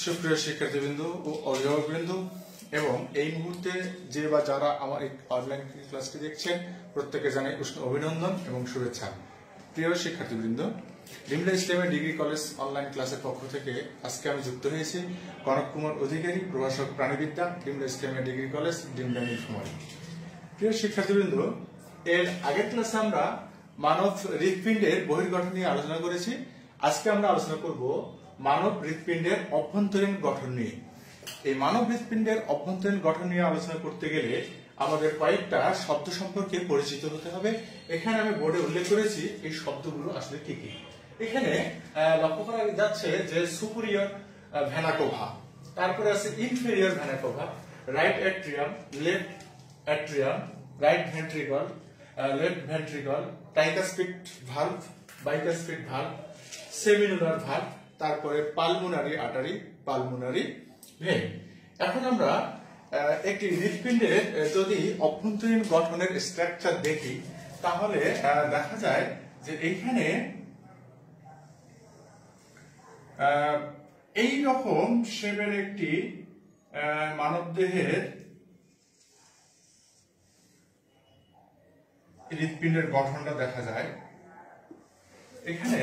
সুপ্রিয় শিক্ষার্থীবৃন্দ ও অভিভাবকবৃন্দ এবং এই মুহূর্তে যে বা যারা আমার এই অনলাইন ক্লাসটি দেখছেন প্রত্যেকে জানাই উষ্ণ অভিনন্দন এবং শুভেচ্ছা। প্রিয় শিক্ষার্থীবৃন্দ, Dimla Islamia degree college online ক্লাসের পক্ষ থেকে আজকে আমি যুক্ত হয়েছি কনক কুমার অধিকারী, প্রভাষক প্রাণীবিদ্যা, ডিমলা ইসলামিয়া ডিগ্রি কলেজ, ডিমলা নীলফামারী। প্রিয় শিক্ষার্থীবৃন্দ, এর আগের ক্লাসে আমরা মানব হৃৎপিণ্ডের বহির্গঠন নিয়ে আলোচনা করেছি। আজকে আমরা আলোচনা করব মানব হৃৎপিণ্ডের অভ্যন্তরীণ গঠন নিয়ে। এই মানব হৃৎপিণ্ডের অভ্যন্তরীণ গঠন নিয়ে আলোচনা করতে গেলে আমাদের কয়েকটা শব্দ সম্পর্কে পরিচিত হতে হবে। এখানে আমি বোর্ডে উল্লেখ করেছি এই শব্দগুলো আসলে কি কি। এখানে লক্ষ্য করা যাচ্ছে যে সুপিরিয়র ভেনা কাভা, তারপরে আছে inferior vena cava, right atrium, left atrium, right ventricle, left ventricle, tricuspid valve, bicuspid valve, semilunar valve, তারপরে পালমোনারি আর্টারি, পালমোনারি ভেন। এখন আমরা একটি হৃৎপিণ্ডের যদি অভ্যন্তরীণ গঠনের স্ট্রাকচার দেখি তাহলে দেখা যায় যে এইখানে এই রকম শেপের একটি মানবদেহের হৃৎপিণ্ডের গঠনটা দেখা যায়। এখানে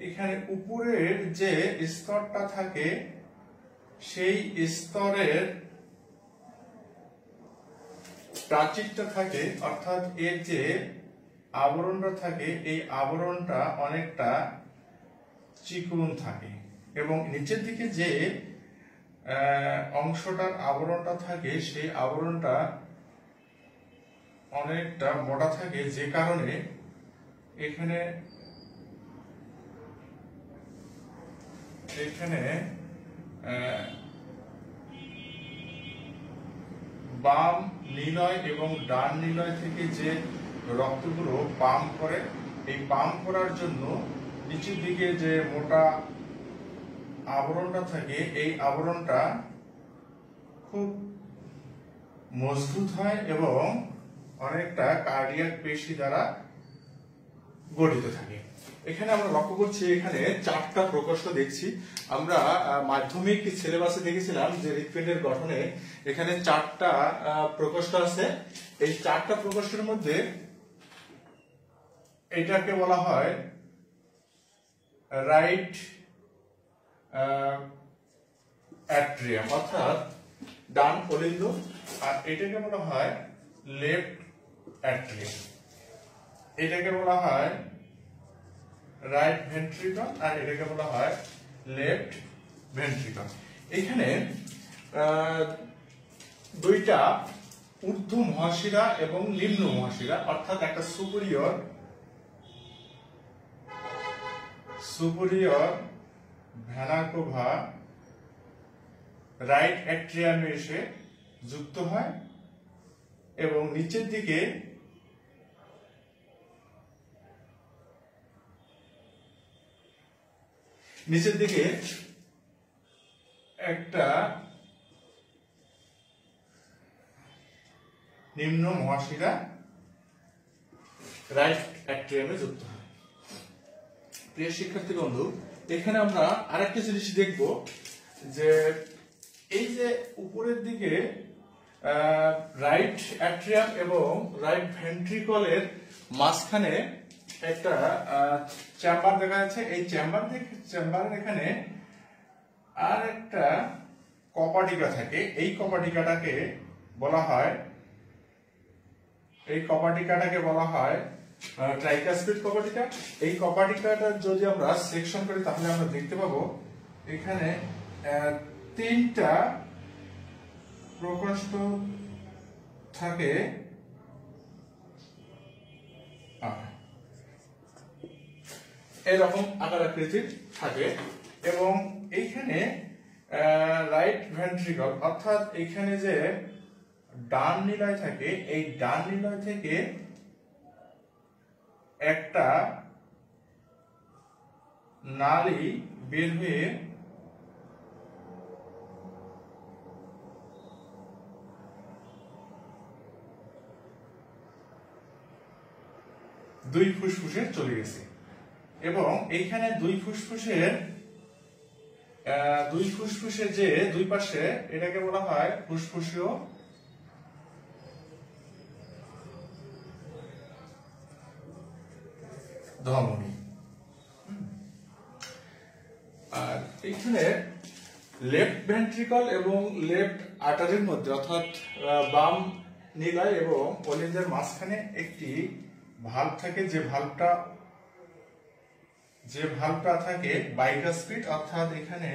এখানে উপরের যে স্তরটা থাকে সেই স্তরের প্রাচীরটা থাকে, অর্থাৎ এর যে আবরণটা থাকে এই আবরণটা অনেকটা চিকন থাকে এবং নিচের দিকে যে অংশটার আবরণটা থাকে সেই আবরণটা অনেকটা মোটা থাকে, যে কারণে এখানে বাম নিলয় এবং ডান নিলয় থেকে যে রক্তগুলো পাম্প করে, এই পাম্প করার জন্য নিচের দিকে যে মোটা আবরণটা থাকে এই আবরণটা খুব মজবুত হয় এবং অনেকটা কার্ডিয়াক পেশি দ্বারা গঠিত থাকে। এখানে আমরা লক্ষ্য করছি এখানে চারটা প্রকোষ্ঠ দেখছি। আমরা মাধ্যমিক সিলেবাসে দেখেছিলাম যে হৃৎপিণ্ডের গঠনে এখানে চারটা প্রকোষ্ঠ আছে। এই চারটা প্রকোষ্ঠের মধ্যে এটাকে বলা হয় রাইট অ্যাট্রিয়াম অর্থাৎ ডান অলিন্দ, আর এটাকে বলা হয় লেফট অ্যাট্রিয়াম, এটাকে বলা হয় রাইট ভেন্ট্রিকল, আর এটাকে বলা হয় লেফট ভেন্ট্রিকল। এখানে দুইটা ঊর্ধ্ব মহাশিরা এবং নিম্ন মহাশিরা, অর্থাৎ একটা সুপিরিয়র ভেনা কাভা রাইট অ্যাট্রিয়ামে এসে যুক্ত হয় এবং নিচের দিকে একটা নিম্ন মহাশিরা রাইট অ্যাট্রিয়ামে যুক্ত হয়। প্রিয় শিক্ষার্থী বন্ধু, এখানে আমরা আরেকটা জিনিস দেখব যে এই যে উপরের দিকে রাইট অ্যাট্রিয়াম এবং রাইট ভেন্ট্রিকলের মাঝখানে একটা চেম্বার দেখা যাচ্ছে। এই চেম্বারের এখানে আর একটা কপাটিকা থাকে। এই কপাটিকাটাকে বলা হয় ট্রাইকাসপিড কপাটিকা। এই কপাটিকাটা যদি আমরা সেকশন করি তাহলে আমরা দেখতে পাবো এখানে তিনটা প্রকোষ্ঠ থাকে, এরকম আকার আকৃতির থাকে এবং এইখানে রাইট ভেন্ট্রিকল অর্থাৎ এখানে যে ডান নিলয় থাকে এই ডান নিলয় থেকে একটা নালী বের হয়ে দুই ফুসফুসে চলে গেছে এবং এইখানে দুই ফুসফুসের যে দুই পাশে এটাকে বলা হয় ফুসফুসীয় ধমনী। আর এখানে লেফট ভেন্ট্রিকল এবং লেফট আর্টারির মধ্যে অর্থাৎ বাম নিলয় এবং অলিন্দের মাঝখানে একটি ভাল্ব থাকে, যে ভাল্বটা থাকে বাইকাসপিড, অর্থাৎ এখানে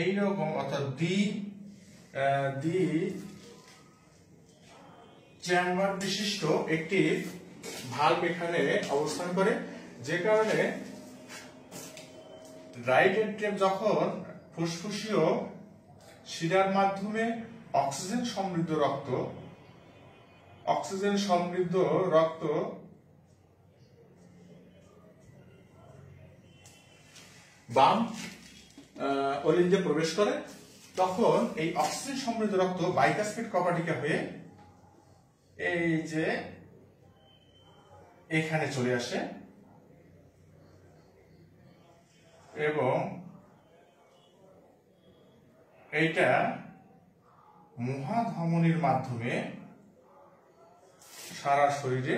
এইরকম অর্থাৎ দ্বি চেম্বার বিশিষ্ট একটি ভাল্ব এখানে অবস্থান করে, যে কারণে রাইট এট্রিয়াম যখন ফুসফুসীয় শিরার মাধ্যমে অক্সিজেন সমৃদ্ধ রক্ত বাম অলিন্দে প্রবেশ করে, তখন এই অক্সিজেন সমৃদ্ধ রক্ত বাইকাসপিড কপাটিকা হয়ে এই যে এখানে চলে আসে এবং এইটা মহাধমনীর মাধ্যমে সারা শরীরে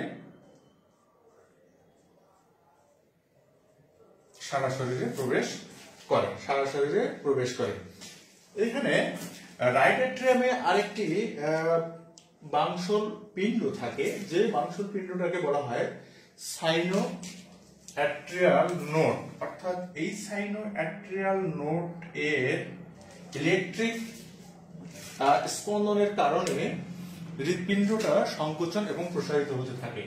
প্রবেশ করে। এখানে রাইট এট্রিয়ামে আরেকটি বাংশল পিণ্ড থাকে, যে বাংশল পিণ্ডটাকে বলা হয় সাইনো অ্যাট্রিয়াল নোড, অর্থাৎ এই সাইনো অ্যাট্রিয়াল নোড এর ইলেকট্রিক স্পন্দনের কারণে হৃৎপিণ্ডটা সংকোচন এবং প্রসারিত হতে থাকে।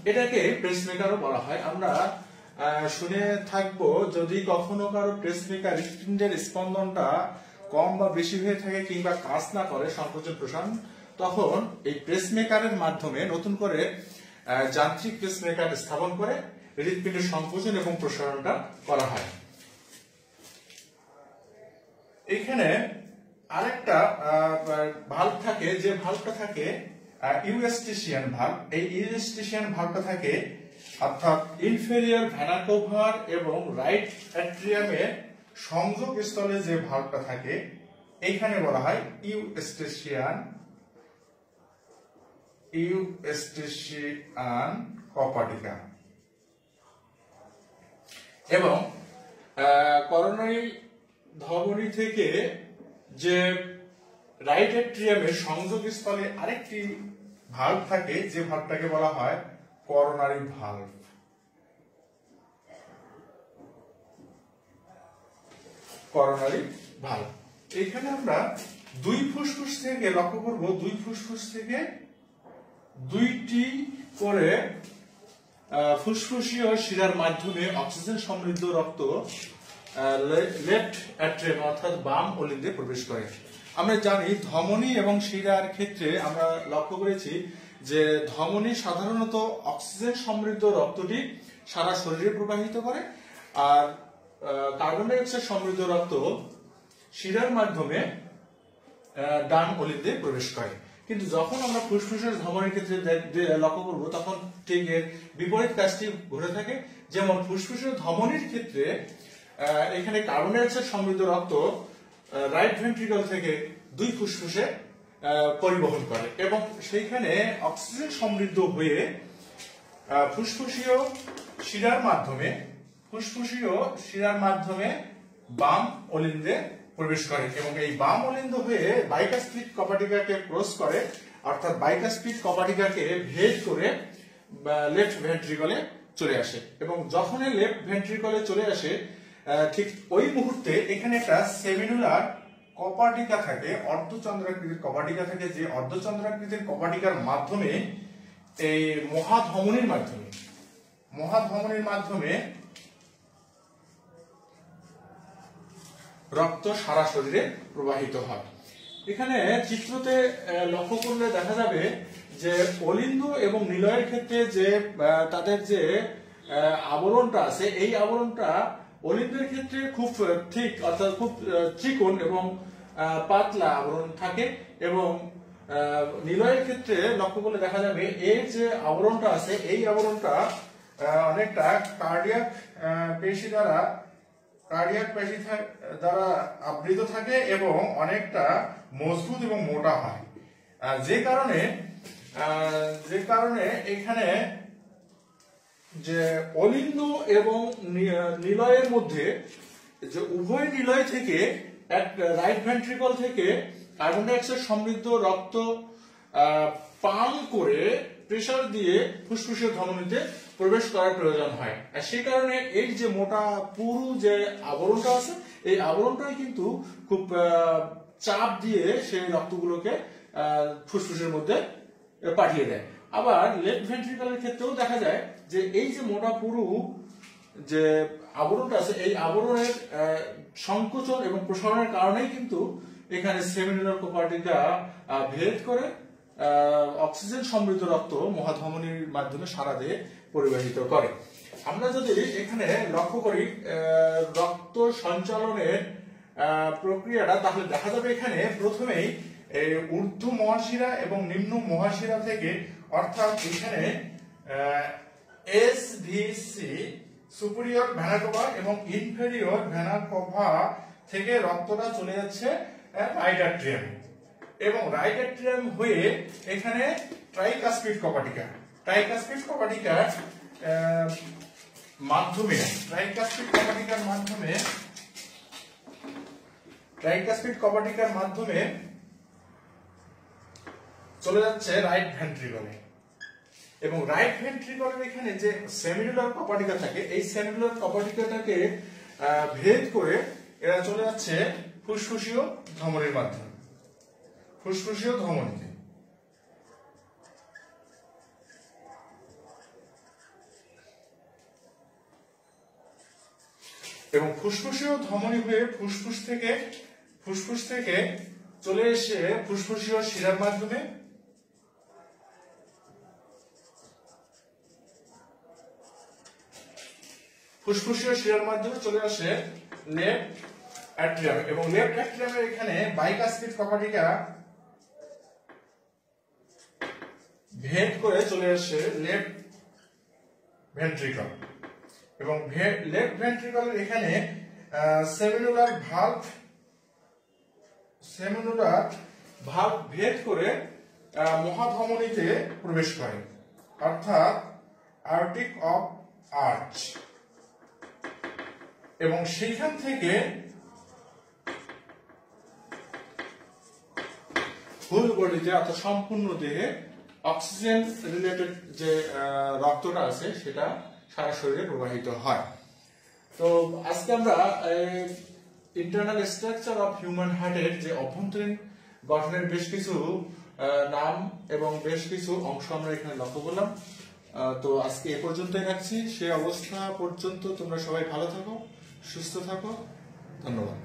এটাকে পেসমেকারও বলা হয়। আমরা শুনে থাকবো যদি কখনো কারো পেসমেকার হৃৎপিণ্ডের স্পন্দনটা কম বা বেশি হয়ে থাকে কিংবা কাজ না করে সংকোচন প্রসারণ, তখন এই পেসমেকারের মাধ্যমে নতুন করে যান্ত্রিক পেসমেকার স্থাপন করে হৃৎপিণ্ডের সংকোচন এবং প্রসারণটা করা হয়। এখানে আরেকটা ভাল্ব থাকে, যে ভাল্বটা থাকে ইউস্টেশিয়ান ভাল্ব। এই ইউস্টেশিয়ান ভাল্বটা থাকে অর্থাৎ ইনফেরিয়র ভেনা কভার এবং রাইট অ্যাট্রিয়ামের সংযোগ স্থলে যে ভাল্বটা থাকে এইখানে বলা হয় ইউস্টেশিয়ান কপাটিকা। এবং করোনারি ধমনী থেকে যে রাইট অ্যাট্রিয়ামের সংযোগ স্থলে আরেকটি ভাল্ব থাকে, যে ভাল্বটাকে বলা হয় করোনারি ভাল্ব। এখানে আমরা দুই ফুসফুস থেকে লক্ষ্য করব, দুই ফুসফুস থেকে দুইটি করে ফুসফুসীয় শিরার মাধ্যমে অক্সিজেন সমৃদ্ধ রক্ত লেফট অ্যাট্রিয়াম অর্থাৎ বাম অলিন্দে প্রবেশ করে। আমরা জানি ধমনী এবং শিরার ক্ষেত্রে আমরা লক্ষ্য করেছি যে ধমনী সাধারণত অক্সিজেন সমৃদ্ধ রক্তটি সারা শরীরে প্রবাহিত করে, আর কার্বন ডাই অক্সাইড সমৃদ্ধ রক্ত শিরার মাধ্যমে ডান অলিন্দে প্রবেশ করে। কিন্তু যখন আমরা ফুসফুসের ধমনীর ক্ষেত্রে লক্ষ্য করব, তখন ঠিক এর বিপরীত কাজটি ঘটে থাকে। যেমন ফুসফুসের ধমনীর ক্ষেত্রে এখানে কার্বন ডাই অক্সাইড সমৃদ্ধ রক্ত রাইট ভেন্ট্রিকল থেকে দুই ফুসফুসে পরিবহন করে এবং সেইখানে অক্সিজেন সমৃদ্ধ হয়ে ফুসফুসীয় শিরার মাধ্যমে বাম অলিন্দে প্রবেশ করে এবং এই বাম অলিন্দ হয়ে বাইকাসপিড কপাটিকাকে ক্রস করে, অর্থাৎ বাইকাসপিড কপাটিকাকে ভেদ করে লেফট ভেন্ট্রিকলে চলে আসে। এবং যখন লেফট ভেন্ট্রিকলে চলে আসে ঠিক ওই মুহূর্তে এখানে একটা সেমিনুলার কপাটিকা থাকে, অর্ধচন্দ্রাকৃতির কপাটিকা থাকে, যে অর্ধচন্দ্রাকৃতির কপাটিকার মাধ্যমে এই মহাধমনীর মাধ্যমে রক্ত সারা শরীরে প্রবাহিত হয়। এখানে চিত্রতে লক্ষ্য করলে দেখা যাবে যে অলিন্দ এবং নিলয়ের ক্ষেত্রে যে তাদের যে আবরণটা আছে, এই আবরণটা অলিন্দের ক্ষেত্রে খুব ঠিক অর্থাৎ খুব চিকন এবং পাতলা আবরণ থাকে এবং নিলয়ের ক্ষেত্রে লক্ষ্য করলে দেখা যাবে এই যে আবরণটা আছে এই আবরণটা অনেকটা কার্ডিয়াক পেশি দ্বারা আবৃত থাকে এবং অনেকটা মজবুত এবং মোটা হয়, যে কারণে এখানে যে অলিন্দ এবং নিলয়ের মধ্যে যে উভয় নিলয় থেকে এক রাইট ভেন্ট্রিকল থেকে কার্বন ডাই অক্সাইড সমৃদ্ধ রক্ত পাম্প করে প্রেসার দিয়ে ফুসফুসের ধমনীতে প্রবেশ করার প্রয়োজন হয়। আর সেই কারণে এই যে মোটা পুরু যে আবরণটা আছে এই আবরণটাই কিন্তু খুব চাপ দিয়ে সেই রক্তগুলোকে ফুসফুসের মধ্যে পাঠিয়ে দেয়। আবার লেফট ভেন্ট্রিকলের ক্ষেত্রেও দেখা যায় যে এই যে মোটা পুরু যে আবরণটা আছে এই আবরণের সংকোচন এবং প্রসারণের কারণেই কিন্তু এখানে সেমিনুলার কোপার্টিকা ভেদ করে অক্সিজেন সমৃদ্ধ রক্ত মহাধমনীর মাধ্যমে সারা দেহে পরিবাহিত করে। আমরা যদি এখানে লক্ষ্য করি রক্ত সঞ্চালনের প্রক্রিয়াটা, তাহলে দেখা যাবে এখানে প্রথমেই ঊর্ধ্ব মহাশিরা এবং নিম্ন মহাশিরা থেকে, অর্থাৎ এখানে এসভিসি সুপিরিয়র ভেনা কাভা এবং ইনফেরিয়র ভেনা কাভা থেকে রক্তটা চলে যাচ্ছে রাইট অ্যাট্রিয়াম এবং রাইট অ্যাট্রিয়াম হয়ে এখানে ট্রাইকাসপিড কপাটিকার মাধ্যমে চলে যাচ্ছে রাইট ভেন্ট্রিকলে এবং রাইট ভেন্ট্রিকলের এখানে যে সেমিনুলার কপাটিকা থাকে এই সেমিনুলার কপাটিকাটাকে ভেদ করে এরা চলে যাচ্ছে ফুসফুসীয় ধমনীর মাধ্যমে, ফুসফুসীয় ধমনীতে। এবং ফুসফুসীয় ধমনী হয়ে ফুসফুস থেকে চলে এসে ফুসফুসীয় শিরার মাধ্যমে চলে আসে লেফট অ্যাট্রিয়াম এবং লেফট অ্যাট্রিয়ামের এখানে বাইকাসপিড কপাটিকা ভেদ করে চলে আসে লেফট ভেন্ট্রিকল এবং লেফট ভেন্ট্রিকলের এখানে সেমিনুলার ভালভ ভেদ করে মহাধমনীতে প্রবেশ করে, অর্থাৎ আর্টিক অফ আর্চ, এবং সেইখান থেকে ফুল বডিতে অর্থাৎ সম্পূর্ণ দেহে অক্সিজেন রিলেটেড যে রক্তটা আছে সেটা সারা শরীরে প্রবাহিত হয়। তো আজকে আমরা ইন্টারনাল স্ট্রাকচার অফ হিউম্যান হার্টের যে অভ্যন্তরীণ গঠনের বেশ কিছু নাম এবং বেশ কিছু অংশ আমরা এখানে লক্ষ্য করলাম। তো আজকে এ পর্যন্তই রাখছি। সে অবস্থা পর্যন্ত তোমরা সবাই ভালো থাকো, সুস্থ থাকো। ধন্যবাদ।